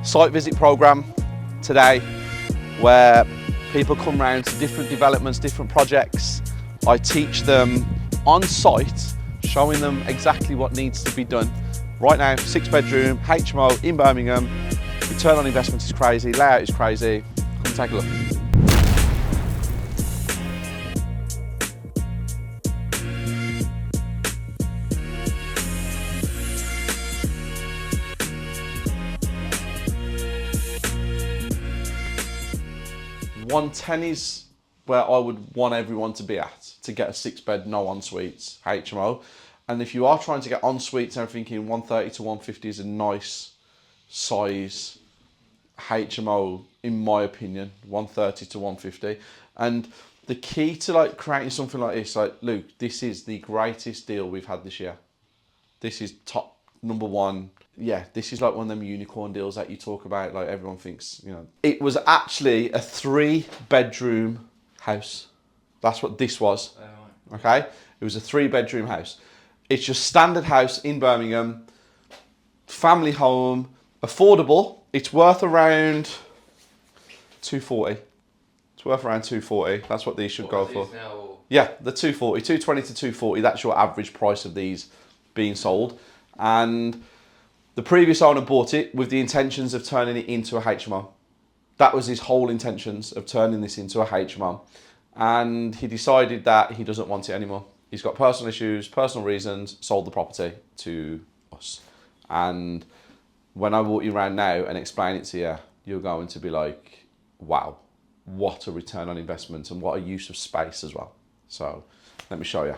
site visit program today where people come round to different developments, different projects. I teach them on site, showing them exactly what needs to be done. Right now, 6-bedroom HMO in Birmingham. Return on investment is crazy, layout is crazy. Come and take a look. $110 is where I would want everyone to be at to get a 6-bed, no en-suites HMO. And if you are trying to get en-suites and everything, 130 to 150 is a nice size HMO, in my opinion, 130 to 150. And the key to like creating something like this, like Luke, this is the greatest deal we've had this year. This is top number one. Yeah, this is like one of them unicorn deals that you talk about, like everyone thinks, you know. It was actually a 3-bedroom house. That's what this was, okay? It was a 3-bedroom house. It's your standard house in Birmingham, family home, affordable. It's worth around 240. It's worth around 240. That's what these should go for. Yeah, the 240, 220 to 240. That's your average price of these being sold. And the previous owner bought it with the intentions of turning it into a HMO. That was his whole intentions of turning this into a HMO. And he decided that he doesn't want it anymore. He's got personal issues, personal reasons, sold the property to us. And when I walk you around now and explain it to you, you're going to be like, wow, what a return on investment and what a use of space as well. So let me show you.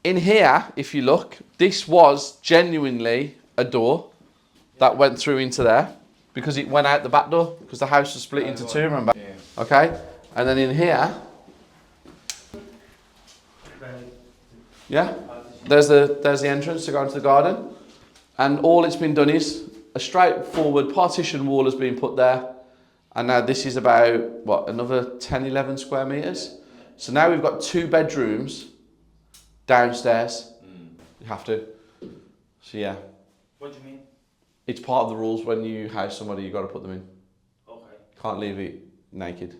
In here, if you look, this was genuinely a door that went through into there because it went out the back door because the house was split into two, remember? Yeah. Okay, and then in here, yeah, there's the entrance to go into the garden, and all it's been done is a straightforward partition wall has been put there, and now this is about, what, another 10, 11 square metres? So now we've got 2 bedrooms downstairs. You have to. So yeah. What do you mean? It's part of the rules when you house somebody, you've got to put them in. Okay. Can't leave it naked.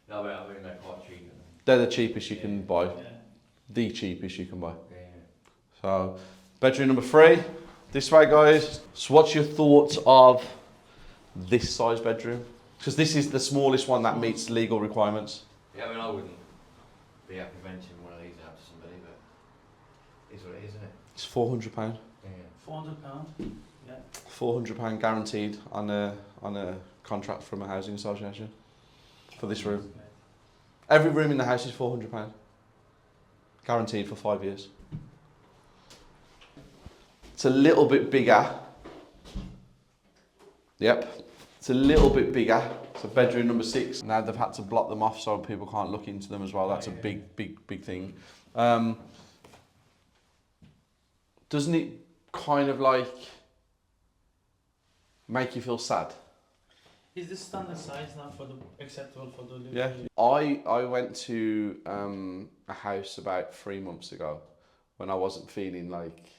No, but I mean they're quite cheap. They're the cheapest you can buy. Yeah. The cheapest you can buy. Yeah. So, bedroom number 3. This way, guys. So what's your thoughts of this size bedroom? Because this is the smallest one that meets legal requirements. Yeah, I mean I wouldn't be happy renting one of these out to somebody, but it's what it is, isn't it? It's £400. Yeah. £400? Yeah. £400 guaranteed on a contract from a housing association for this room. Every room in the house is £400. Guaranteed for 5 years. It's a little bit bigger. Yep. It's a little bit bigger. So bedroom number 6. Now they've had to block them off so people can't look into them as well. That's a big thing. Doesn't it kind of like make you feel sad? Is this standard size now for the acceptable for the living? Yeah. I went to a house about 3 months ago when I wasn't feeling like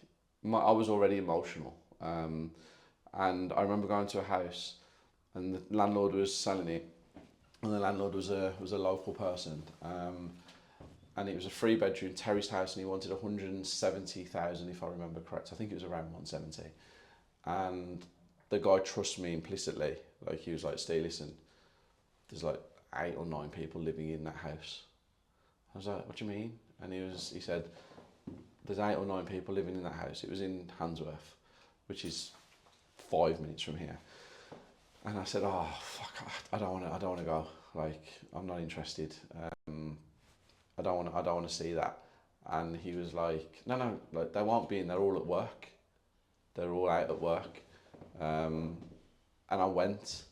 I was already emotional, and I remember going to a house and the landlord was selling it, and the landlord was a local person, and it was a 3-bedroom terraced house, and he wanted 170,000 if I remember correct. I think it was around 170, and the guy trusts me implicitly. Like he was like, "Steve, listen, there's like 8 or 9 people living in that house." I was like, "What do you mean?" And he said, "There's 8 or 9 people living in that house." It was in Handsworth, which is 5 minutes from here. And I said, "Oh fuck, I don't want to go. Like, I'm not interested. I don't want to see that." And he was like, "No, like they won't be in. They're all at work. They're all out at work." And I went,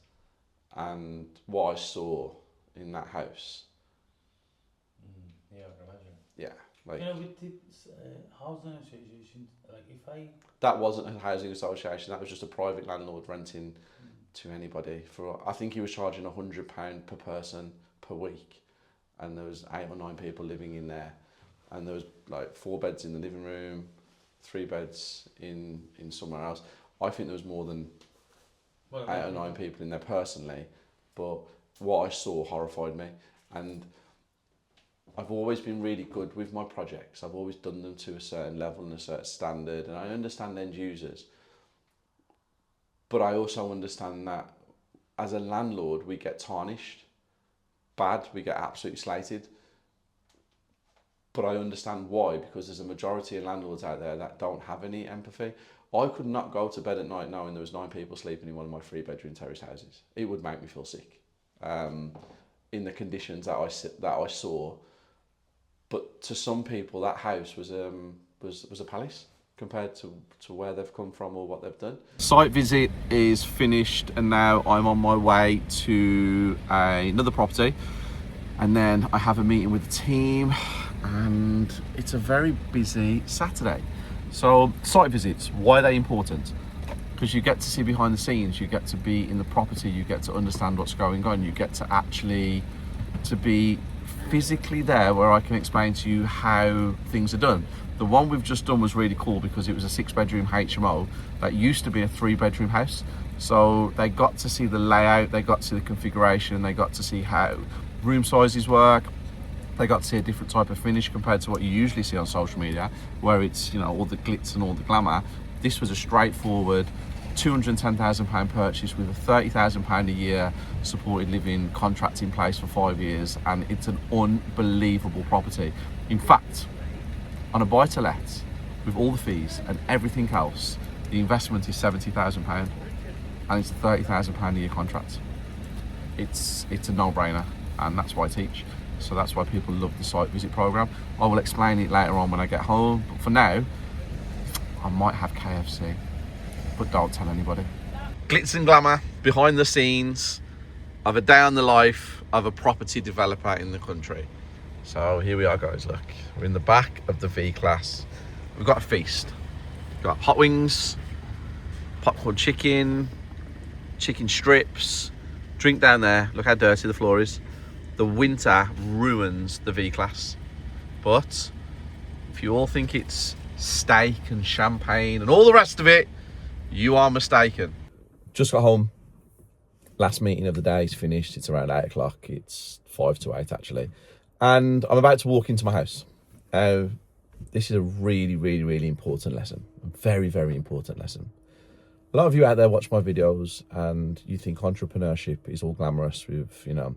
and what I saw in that house. Yeah, I can imagine. Yeah, like. You know, with this housing association, like if I. That wasn't a housing association. That was just a private landlord renting to anybody for. I think he was charging £100 per person per week, and there was 8 or 9 people living in there, and there was like 4 beds in the living room, 3 beds in somewhere else. I think there was more than Well, 8 or 9 people in there personally, but what I saw horrified me. And I've always been really good with my projects. I've always done them to a certain level and a certain standard, and I understand end users. But I also understand that as a landlord, we get tarnished. Bad, we get absolutely slated. But I understand why, because there's a majority of landlords out there that don't have any empathy. I could not go to bed at night knowing there was 9 people sleeping in one of my 3-bedroom terrace houses. It would make me feel sick. In the conditions that I saw. But to some people, that house was a palace compared to where they've come from or what they've done. Site visit is finished, and now I'm on my way to another property, and then I have a meeting with the team, and it's a very busy Saturday. So site visits, why are they important? Because you get to see behind the scenes, you get to be in the property, you get to understand what's going on, you get to actually to be physically there where I can explain to you how things are done. The one we've just done was really cool because it was a 6-bedroom HMO that used to be a 3-bedroom house. So they got to see the layout, they got to see the configuration, they got to see how room sizes work, they got to see a different type of finish compared to what you usually see on social media, where it's, you know, all the glitz and all the glamour. This was a straightforward £210,000 purchase with a £30,000 a year supported living contract in place for 5 years, and it's an unbelievable property. In fact, on a buy-to-let, with all the fees and everything else, the investment is £70,000 and it's a £30,000 a year contract. It's a no-brainer, and that's why I teach. So that's why people love the site visit program. I will explain it later on when I get home, but for now, I might have KFC, but don't tell anybody. Glitz and glamour, behind the scenes of a day on the life of a property developer in the country. So here we are, guys, look. We're in the back of the V-Class. We've got a feast. We've got hot wings, popcorn chicken, chicken strips, drink down there. Look how dirty the floor is. The winter ruins the V-Class. But if you all think it's steak and champagne and all the rest of it, you are mistaken. Just got home. Last meeting of the day is finished. It's around 8 o'clock. It's 5 to 8 actually. And I'm about to walk into my house. This is a really, really, really important lesson. A very, very important lesson. A lot of you out there watch my videos and you think entrepreneurship is all glamorous with, you know,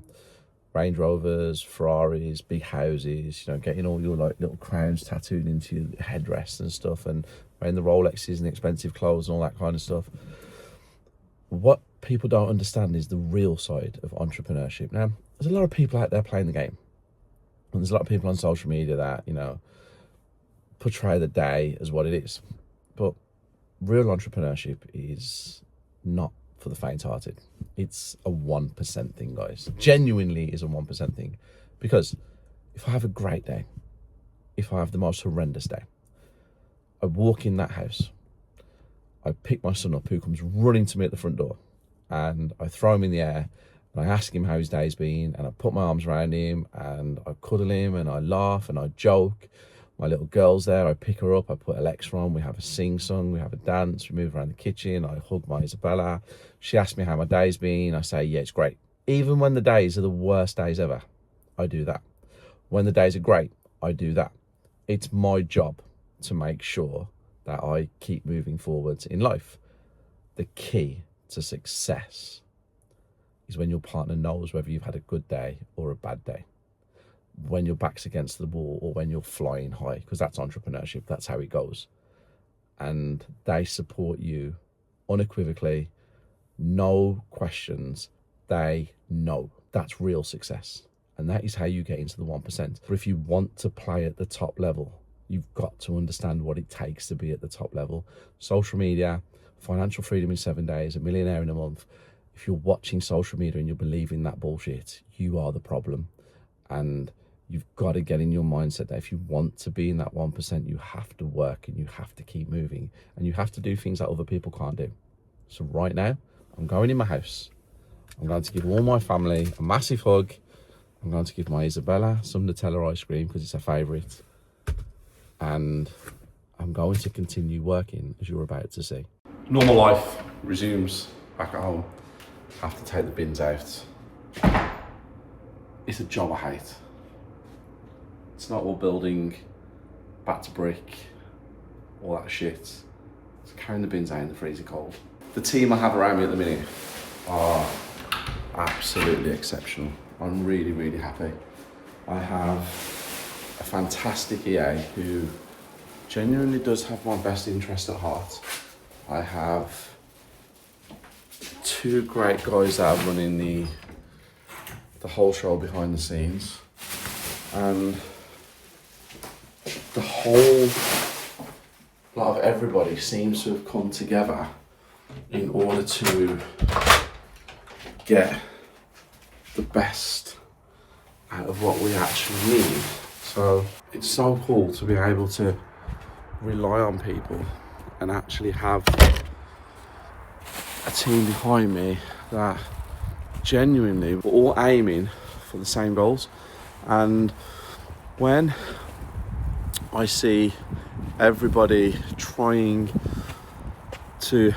Range Rovers, Ferraris, big houses, you know, getting all your like little crowns tattooed into your headrest and stuff, and wearing the Rolexes and expensive clothes and all that kind of stuff. What people don't understand is the real side of entrepreneurship. Now, there's a lot of people out there playing the game. And there's a lot of people on social media that, you know, portray the day as what it is. But real entrepreneurship is not for the faint-hearted. It's a 1% thing, guys. Genuinely is a 1% thing. Because if I have a great day, if I have the most horrendous day, I walk in that house, I pick my son up who comes running to me at the front door, and I throw him in the air, and I ask him how his day's been, and I put my arms around him, and I cuddle him, and I laugh, and I joke. My little girl's there, I pick her up, I put Alexa on, we have a sing-song, we have a dance, we move around the kitchen, I hug my Isabella. She asks me how my day's been, I say, yeah, it's great. Even when the days are the worst days ever, I do that. When the days are great, I do that. It's my job to make sure that I keep moving forwards in life. The key to success is when your partner knows whether you've had a good day or a bad day, when your back's against the wall or when you're flying high, because that's entrepreneurship. That's how it goes. And they support you unequivocally, no questions. They know. That's real success. And that is how you get into the 1%. But if you want to play at the top level, you've got to understand what it takes to be at the top level. Social media, financial freedom in 7 days, a millionaire in a month. If you're watching social media and you're believing that bullshit, you are the problem. And you've got to get in your mindset that if you want to be in that 1%, you have to work and you have to keep moving and you have to do things that other people can't do. So right now, I'm going in my house. I'm going to give all my family a massive hug. I'm going to give my Isabella some Nutella ice cream because it's her favourite. And I'm going to continue working, as you're about to see. Normal life resumes back at home, have to take the bins out. It's a job I hate. It's not all building, back to brick, all that shit. It's carrying the bins out in the freezing cold. The team I have around me at the minute are absolutely exceptional. I'm really, really happy. I have a fantastic EA who genuinely does have my best interest at heart. I have two great guys that are running the whole show behind the scenes, and the whole lot of everybody seems to have come together in order to get the best out of what we actually need. So it's so cool to be able to rely on people and actually have a team behind me that genuinely we're all aiming for the same goals. And when I see everybody trying to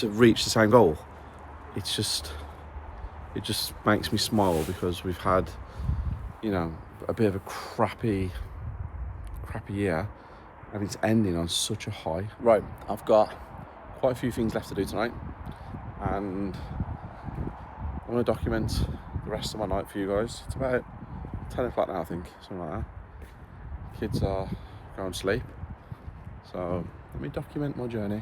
reach the same goal, it just makes me smile, because we've had, you know, a bit of a crappy year, and it's ending on such a high. Right, I've got quite a few things left to do tonight, and I want to document the rest of my night for you guys. It's about 10 o'clock now, I think, something like that. Kids are going to sleep, so let me document my journey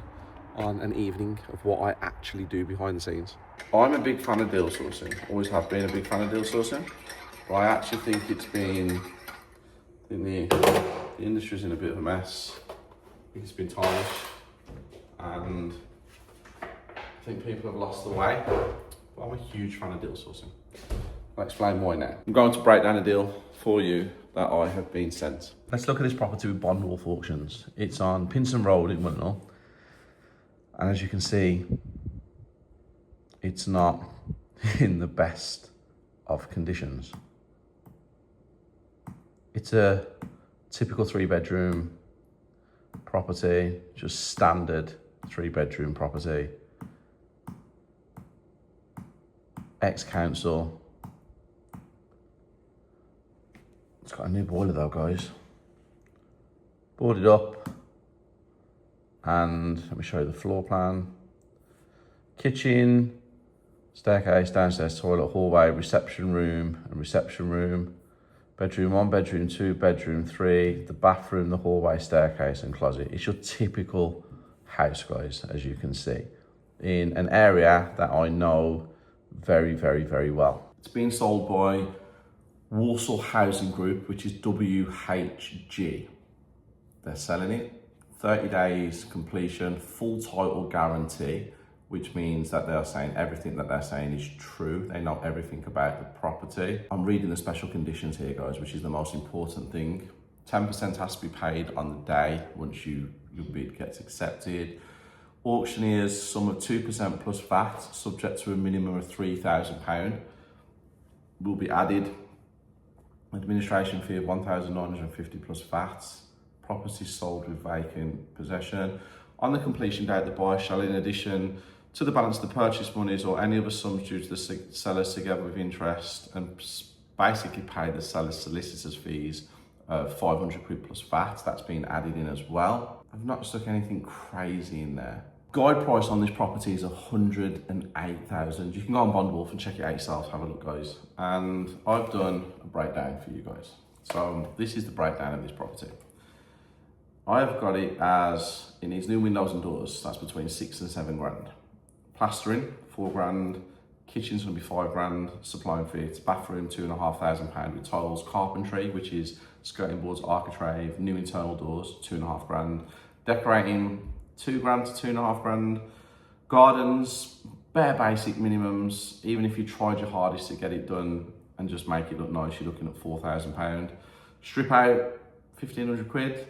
on an evening of what I actually do behind the scenes. I'm a big fan of deal sourcing, always have been a big fan of deal sourcing, but I actually think it's been, the industry's in a bit of a mess. I think it's been tarnished, and I think people have lost the way, but I'm a huge fan of deal sourcing. I'll explain why now. I'm going to break down a deal for you that I have been sent. Let's look at this property with Bond Wolf Auctions. It's on Pinson Road in Winnall, and as you can see, it's not in the best of conditions. It's a typical 3-bedroom property, just standard 3-bedroom property. Ex-council. It's got a new boiler though, guys. Boarded up. And let me show you the floor plan. Kitchen, staircase, downstairs toilet, hallway, reception room and reception room. Bedroom 1, bedroom 2, bedroom 3, the bathroom, the hallway, staircase and closet. It's your typical house, guys, as you can see, in an area that I know very, very, very well. It's been sold by Walsall Housing Group, which is WHG. They're selling it. 30 days completion, full title guarantee, which means that they are saying everything that they're saying is true. They know everything about the property. I'm reading the special conditions here, guys, which is the most important thing. 10% has to be paid on the day once your bid gets accepted. Auctioneers, sum of 2% plus VAT, subject to a minimum of £3,000, will be added. Administration fee of £1,950 plus VAT. Property sold with vacant possession. On the completion date, the buyer shall, in addition to the balance of the purchase monies or any other sums due to the sellers together with interest, and basically pay the seller's solicitor's fees of £500 plus VAT. That's been added in as well. I've not stuck anything crazy in there. Guide price on this property is 108,000. You can go on Bond Wolf and check it out yourself, have a look, guys. And I've done a breakdown for you guys. So this is the breakdown of this property. I've got it as, it needs new windows and doors, that's between 6 and 7 grand. Plastering, 4 grand. Kitchen's gonna be 5 grand. Supplying fits, bathroom, £2,500 with tiles. Carpentry, which is skirting boards, architrave, new internal doors, 2.5 grand. Decorating, 2 grand to 2.5 grand. Gardens, bare basic minimums. Even if you tried your hardest to get it done and just make it look nice, you're looking at £4,000. Strip out, £1,500.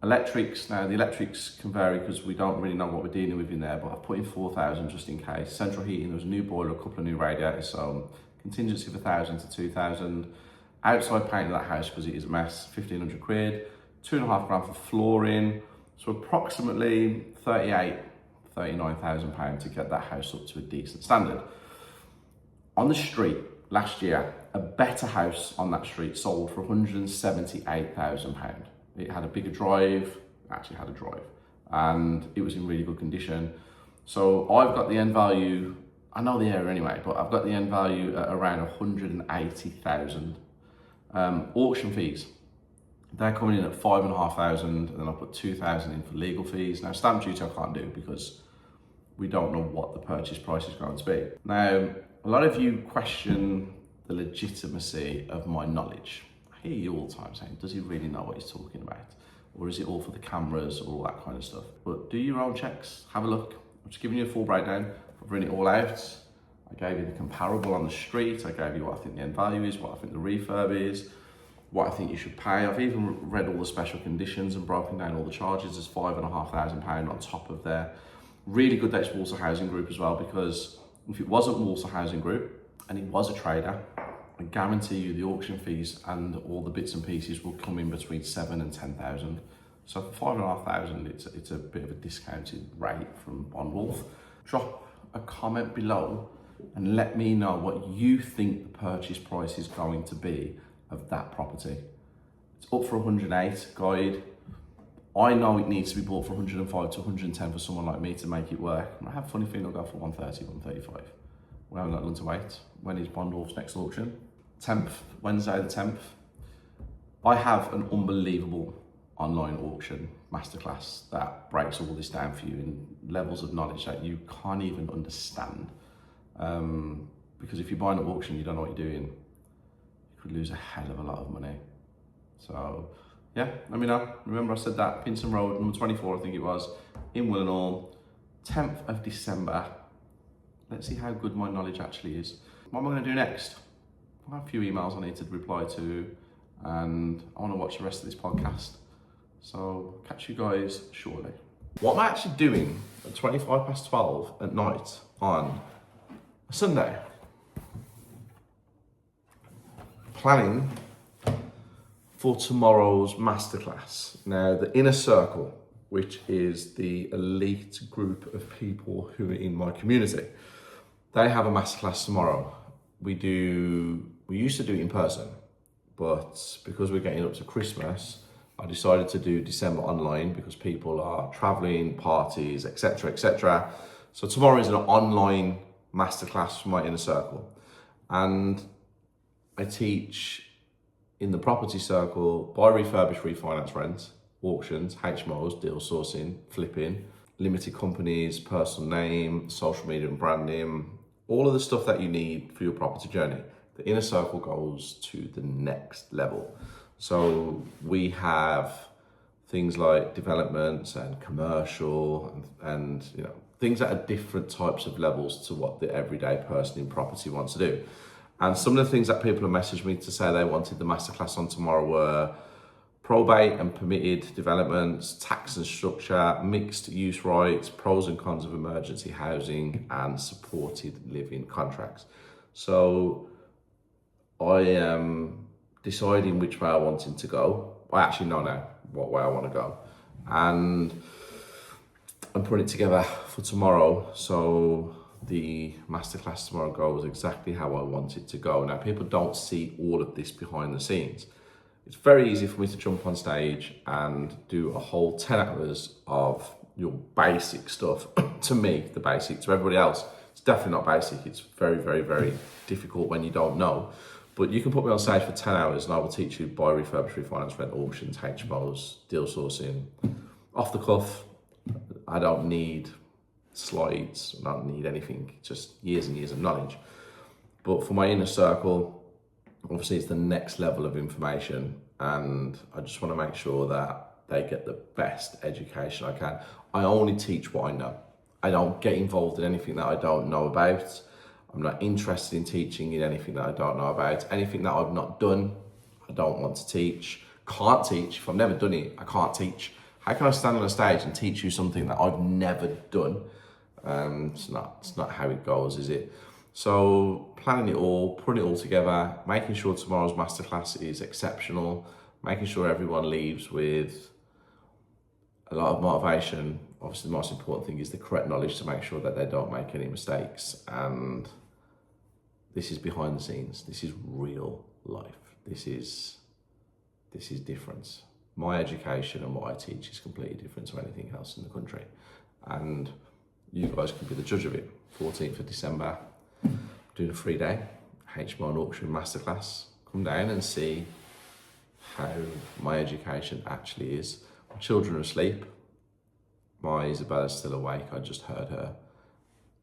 Electrics, now the electrics can vary because we don't really know what we're dealing with in there, but I've put in 4,000 just in case. Central heating, there was a new boiler, a couple of new radiators, so contingency of 1,000 to 2,000. Outside painting of that house, because it is a mess, £1,500. 2.5 grand for flooring, so approximately 38 £39,000 to get that house up to a decent standard. On the street last year, a better house on that street sold for £178,000. It had a bigger drive, actually had a drive, and it was in really good condition. So I've got the end value, I know the area anyway, but I've got the end value at around 180,000. Auction fees, they're coming in at 5,500, and then I'll put 2,000 in for legal fees. Now stamp duty I can't do because we don't know what the purchase price is going to be. Now, a lot of you question the legitimacy of my knowledge. I hear you all the time saying, does he really know what he's talking about? Or is it all for the cameras or all that kind of stuff? But do your own checks, have a look. I'm just giving you a full breakdown. I've written it all out. I gave you the comparable on the street. I gave you what I think the end value is, what I think the refurb is, what I think you should pay. I've even read all the special conditions and broken down all the charges. There's £5,500 on top of there. Really good that it's Walsall Housing Group as well, because if it wasn't Walsall Housing Group and it was a trader, I guarantee you the auction fees and all the bits and pieces will come in between 7 and 10,000. So for 5,500, it's a bit of a discounted rate from Bond Wolf. Drop a comment below and let me know what you think the purchase price is going to be of that property. It's up for 108, guide. I know it needs to be bought for 105 to 110 for someone like me to make it work. I have a funny feeling I'll go for 130, 135. We haven't got long to wait. When is Bond Wolf's next auction? 10th, Wednesday the 10th. I have an unbelievable online auction masterclass that breaks all this down for you in levels of knowledge that you can't even understand. Because if you're buying at auction, you don't know what you're doing. You could lose a hell of a lot of money. So yeah, let me know. Remember I said that, Pinson Road, number 24, I think it was, in Willenhall, 10th of December. Let's see how good my knowledge actually is. What am I gonna do next? I have a few emails I need to reply to, and I wanna watch the rest of this podcast. So catch you guys shortly. What am I actually doing at 12 at night on a Sunday? Planning for tomorrow's masterclass. Now, the Inner Circle, which is the elite group of people who are in my community, they have a masterclass tomorrow. We used to do it in person, but because we're getting up to Christmas, I decided to do December online because people are traveling, parties, etc., etc. So tomorrow is an online masterclass for my Inner Circle. And I teach in the property circle, buy, refurbish, refinance, rent, auctions, HMOs, deal sourcing, flipping, limited companies, personal name, social media and branding, all of the stuff that you need for your property journey. The Inner Circle goes to the next level. So we have things like developments and commercial and you know, things that are different types of levels to what the everyday person in property wants to do. And some of the things that people have messaged me to say they wanted the masterclass on tomorrow were probate and permitted developments, tax and structure, mixed use rights, pros and cons of emergency housing, and supported living contracts. So I am deciding which way I wanted to go. I actually know now what way I want to go. And I'm putting it together for tomorrow. So the masterclass tomorrow goes exactly how I want it to go. Now, people don't see all of this behind the scenes. It's very easy for me to jump on stage and do a whole 10 hours of your basic stuff. To me, the basic. To everybody else, it's definitely not basic. It's very, very, very difficult when you don't know. But you can put me on stage for 10 hours and I will teach you buy, refurbish, refinance, rent, auctions, HMOs, deal sourcing, off the cuff. I don't need slides, I don't need anything, just years and years of knowledge. But for my Inner Circle, obviously it's the next level of information and I just want to make sure that they get the best education I can. I only teach what I know. I don't get involved in anything that I don't know about. I'm not interested in teaching in anything that I don't know about. Anything that I've not done, I don't want to teach. Can't teach. If I've never done it, I can't teach. How can I stand on a stage and teach you something that I've never done? It's not how it goes, is it? So planning it all, putting it all together, making sure tomorrow's masterclass is exceptional, making sure everyone leaves with a lot of motivation obviously the most important thing is the correct knowledge to make sure that they don't make any mistakes. And this is behind the scenes. This is real life. This is different. My education and what I teach is completely different to anything else in the country. And you guys can be the judge of it. 14th of December, doing a 3-day HMO Auction Masterclass. Come down and see how my education actually is. My children are asleep. My Isabella's still awake, I just heard her.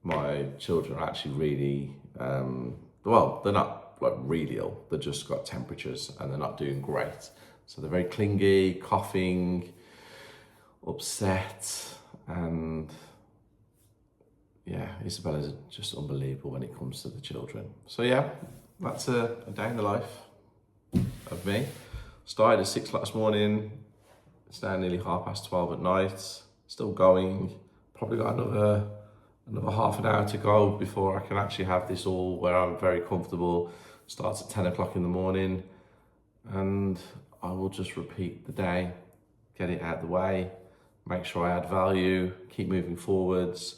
My children are actually really, well, they're not like really ill, they've just got temperatures and they're not doing great. So they're very clingy, coughing, upset, and yeah, Isabella's just unbelievable when it comes to the children. So yeah, that's a day in the life of me. Started at 6 o'clock this morning, it's now nearly 12:30 at night, still going. Probably got another half an hour to go before I can actually have this all where I'm very comfortable. Starts at 10 o'clock in the morning, and I will just repeat the day, get it out of the way, make sure I add value, keep moving forwards,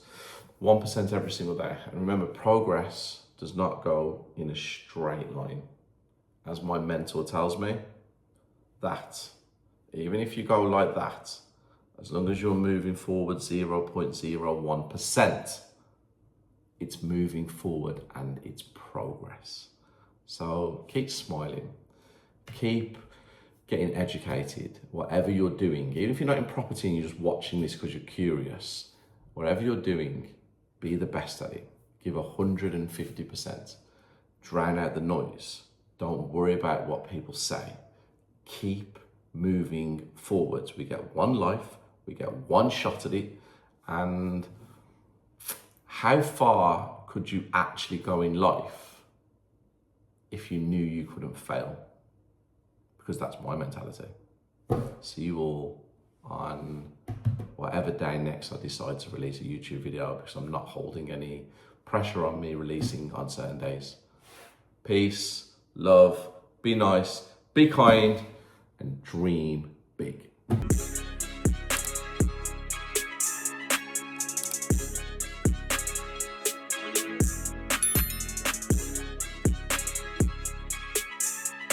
1% every single day. And remember, progress does not go in a straight line. As my mentor tells me, that even if you go like that, as long as you're moving forward 0.01%, it's moving forward and it's progress. So keep smiling, keep getting educated, whatever you're doing. Even if you're not in property and you're just watching this because you're curious, whatever you're doing, be the best at it. Give 150%. Drown out the noise. Don't worry about what people say. Keep moving forwards. We get one life, we get one shot at it, and how far could you actually go in life if you knew you couldn't fail? Because that's my mentality. See you all on whatever day next I decide to release a YouTube video, because I'm not holding any pressure on me releasing on certain days. Peace, love, be nice, be kind, and dream big.